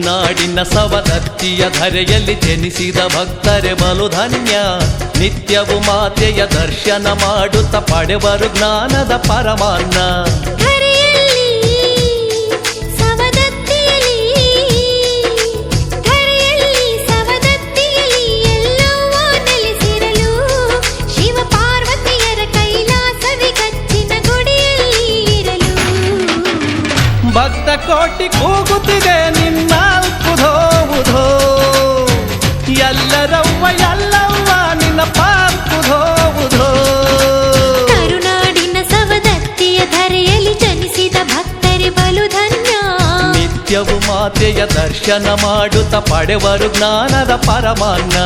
ಕರುನಾಡಿನ ಸವದತ್ತಿಯ ಧರೆಯಲ್ಲಿ ಜನಿಸಿದ ಭಕ್ತರೆ ಬಲು ಧನ್ಯ. ನಿತ್ಯವು ಮಾತೆಯ ದರ್ಶನ ಮಾಡುತ್ತ ಪಡೆವರು ಜ್ಞಾನದ ಪರಮಾನ್ನ. ಭಕ್ತ ಕೋಟಿ ಕೂಗುತ್ತಿದೆ ನಿನ್ನಾಲ್ಕು ಧೋವುಧೋ, ಎಲ್ಲರವ್ವ ಎಲ್ಲವ್ವ ನಿನ್ನ ಪಾಲ್ಕು ಧೋವುಧೋ. ಕರುನಾಡಿನ ಸವದತ್ತಿಯ ಧರೆಯಲ್ಲಿ ಜನಿಸಿದ ಭಕ್ತರೆ ಬಲು ಧನ್ಯ. ನಿತ್ಯವು ಮಾತೆಯ ದರ್ಶನ ಮಾಡುತ್ತ ಪಡೆವರು ಜ್ಞಾನದ ಪರಮಾನ್ನ.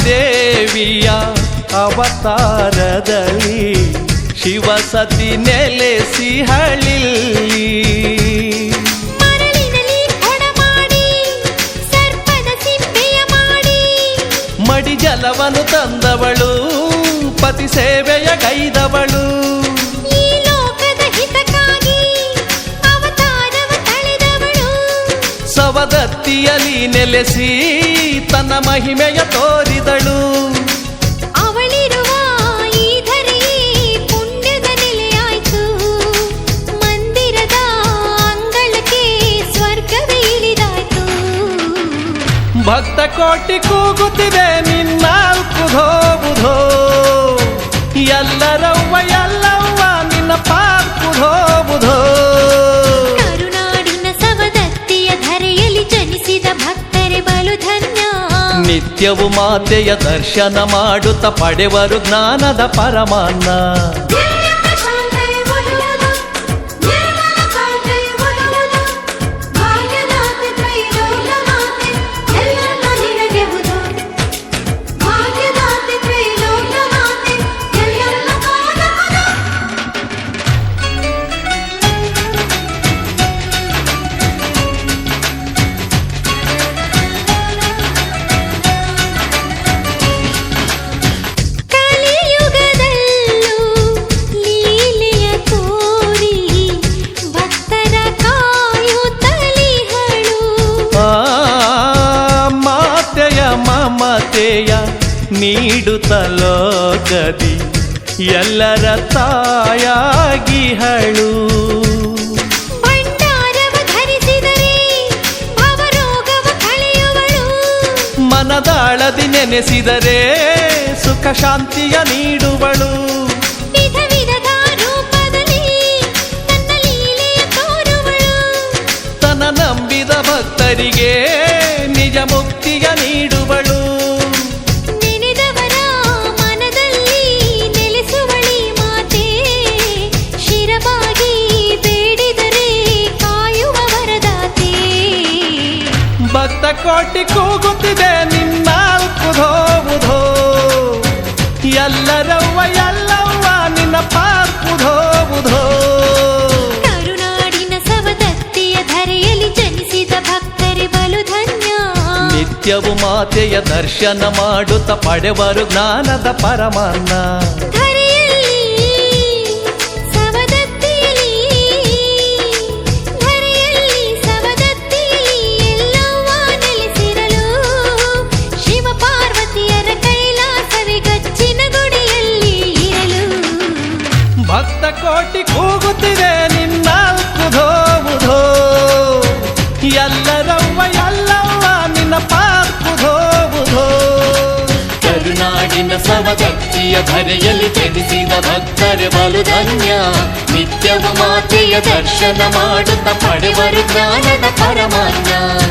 ದೇವಿಯ ಅವತಾರದಲ್ಲಿ ಶಿವಸತಿ ನೆಲೆಸಿ ಹಳ್ಳಿಲ್ಲಿ ಮಡಿ ಜಲವನ್ನು ತಂದವಳು, ಪತಿ ಸೇವೆಯ ಗೈದವಳು. ಸವದತ್ತಿಯಲ್ಲಿ ನೆಲೆಸಿ ತನ್ನ ಮಹಿಮೆಯ ತೋರಿದಳು. ಅವಳಿರುವ ಈ ಧರೆ ಪುಣ್ಯದ ನೆಲೆಯಾಯ್ತು. ಮಂದಿರದ ಅಂಗಳಕ್ಕೆ ಸ್ವರ್ಗವೇ ಇಳಿದಾಯ್ತು. ಭಕ್ತ ಕೋಟಿ ಕೂಗುತ್ತಿದೆ ನಿನ್ನಾಲ್ಕು ಧೋವುಧೋ, ಎಲ್ಲರವ್ವ ಎಲ್ಲವ್ವ ನಿನ್ನ ಪಾಲ್ಕು ಧೋವುಧೋ. ಬಲು ಧನ್ಯ. ನಿತ್ಯವು ಮಾತೆಯ ದರ್ಶನ ಮಾಡುತ್ತ ಪಡೆವರು ಜ್ಞಾನದ ಪರಮಾನ್ನ. ಮಮತೆಯ ನೀಡುತ್ತ ಲೋಕದಿ ಎಲ್ಲರ ತಾಯಾಗಿಹಳು. ಭಂಡಾರವ ಧರಿಸಿದರೆ ಭವರೋಗವ ಕಳೆಯುವಳು. ಮನದಾಳದಿ ನೆನೆಸಿದರೆ ಸುಖ ಶಾಂತಿಯ ನೀಡುವಳು. ವಿಧ ವಿಧದ ರೂಪದಲ್ಲಿ ತನ್ನ ಲೀಲೆಯ ತೋರುವಳು. ತನ್ನ ನಂಬಿದ ಭಕ್ತರಿಗೆ ನಿಜ ಮುಕ್ತಿಯ ನೀಡುವಳು. ನೆನೆದವರ ಮನದಲ್ಲಿ ನೆಲೆಸುವಳಿ ಮಾತೆ, ಶಿರವಾಗಿ ಬೇಡಿದರೆ ಕಾಯುವ ವರದಾತೆ. ಭಕ್ತ ಕೋಟಿ ಕೂಗುತ್ತಿದೆ ನಿನ್ನಾಲ್ಕು ಧೋವುಧೋ, ಎಲ್ಲರವ್ವ ಎಲ್ಲವ್ವ ನಿನ್ನ ಪಾಲ್ಕು ಧೋವುಧೋ. ಕರುನಾಡಿನ ಸವದತ್ತಿಯ ಧರೆಯಲ್ಲಿ ಜನಿಸಿದ ಭಕ್ತರೆ ಬಲು ಧನ್ಯ. ನಿತ್ಯವು ಮಾತೆಯ ದರ್ಶನ ಮಾಡುತ್ತ ಪಡೆವರು ಜ್ಞಾನದ ಪರಮಾನ್ನ. ಭಕ್ತ ಕೋಟಿ ಕೂಗುತ್ತಿದೆ ನಿನ್ನಾಲ್ಕು ಧೋವುಧೋ, ಎಲ್ಲರವ್ವ ಎಲ್ಲವ್ವ ನಿನ್ನ ಪಾಲ್ಕು ಧೋವುಧೋ. ಕರುನಾಡಿನ ಸವದತ್ತಿಯ ಧರೆಯಲ್ಲಿ ಜನಿಸಿದ ಭಕ್ತರು ಬಲು ಧನ್ಯ. ನಿತ್ಯವೂ ಮಾತೆಯ ದರ್ಶನ ಮಾಡುತ್ತ ಪಡೆವರು ಜ್ಞಾನದ ಪರಮಾನ್ನ.